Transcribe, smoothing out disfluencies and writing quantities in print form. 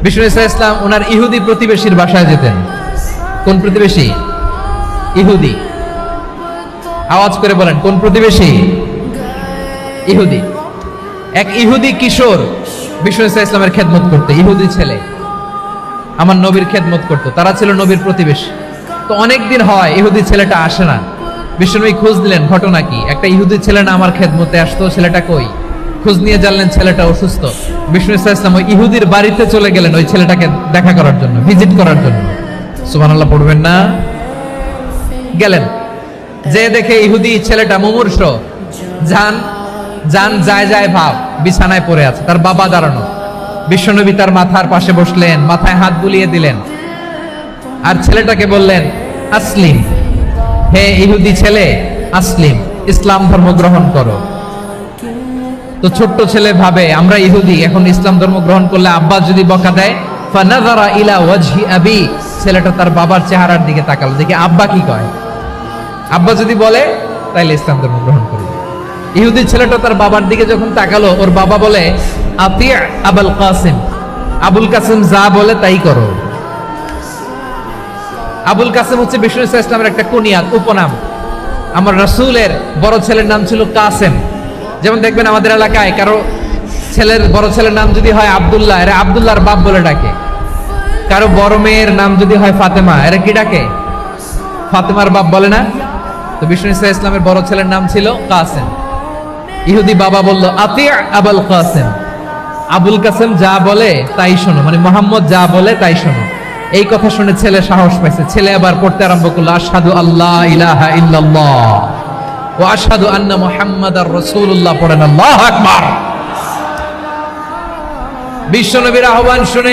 বিষ্ণু ইসলাম ওনার ইহুদি প্রতিবেশীর বাসায় যেতেন। কোন প্রতিবেশী? ইহুদি। আওয়াজ করে বলেন, কোন প্রতিবেশী? ইহুদি। এক ইহুদি কিশোর বিষ্ণু ইসলামের খেদমত করতে, ইহুদি ছেলে আমার নবীর খেদমত করতো, তারা ছিল নবীর প্রতিবেশী। তো অনেকদিন হয় ইহুদি ছেলেটা আসে না। বিষ্ণুনবী খোঁজ দিলেন, ঘটনা কি? একটা ইহুদি ছেলে না আমার খেদমতে আসতো, ছেলেটা কই? খোঁজ নিয়ে জানলেন ছেলেটা অসুস্থ। বিষ্ণু ইসলাম ওই ইহুদির বাড়িতে চলে গেলেন ওই ছেলেটাকে দেখা করার জন্য, ভিজিট করার জন্য। সুবহানাল্লাহ পড়বেন না? গেলেন, যে দেখে ইহুদি ছেলেটা মুমূর্ষ, জান জান যায় যায় ভাব, বিছানায় পড়ে আছে, তার বাবা দাঁড়ানো। বিশ্বনবী তার মাথার পাশে বসলেন, মাথায় হাত বুলিয়ে দিলেন, আর ছেলেটাকে বললেন, আসলিম, হে ইহুদি ছেলে, আসলিম, ইসলাম ধর্ম গ্রহণ করো। তো ছোট্ট ছেলে ভাবে আমরা ইহুদি, এখন ইসলাম ধর্ম গ্রহণ করলে আব্বা যদি বকা দেয়, ফানাযারা ইলা ওয়াজহি আবি, ছেলেটা তার বাবার চেহারার দিকে তাকালো, দেখি আব্বা কি কয়। আব্বা যদি বলে তাইলে ইসলাম ধর্ম গ্রহণ করবে। ইহুদি ছেলেটা তার বাবার দিকে যখন তাকালো, ওর বাবা বলে, আতি আবুল কাসিম, আবুল কাসিম যা বলে তাই করো। আবুল কাসিম হচ্ছে বিষ্ণু ইসলামের একটা কুনিয়াত, উপনাম। আমার রাসূলের বড় ছেলের নাম ছিল কাসেম। যেমন দেখবেন আমাদের এলাকায় কারো ছেলের বড় ছেলের নাম যদি হয় আব্দুল্লাহ, এরা আব্দুল্লাহর বাপ বলে ডাকে। কারো বড় মেয়ের নাম যদি হয় ফাতেমা, এরা কি ডাকে? ফাতেমার বাপ বলে না? তো বিষ্ণু ইসলামের বড় ছেলের নাম ছিল কাসেম। ইহুদি বাবা বলল, আতি আবুল কাসেম, আবুল কাসেম যা বলে তাই শোনো, মানে মোহাম্মদ যা বলে তাই শোনো। এই কথা শুনে ছেলে সাহস পাইছে, ছেলে আবার পড়তে আরম্ভ করলো, আশহাদু আল্লাহ ইলাহা ইল্লাল্লাহ ওয়া আশহাদু আন্না মুহাম্মাদার রাসূলুল্লাহ। পড়েন আল্লাহু আকবার। বিশ্বনবীর আহ্বান শুনে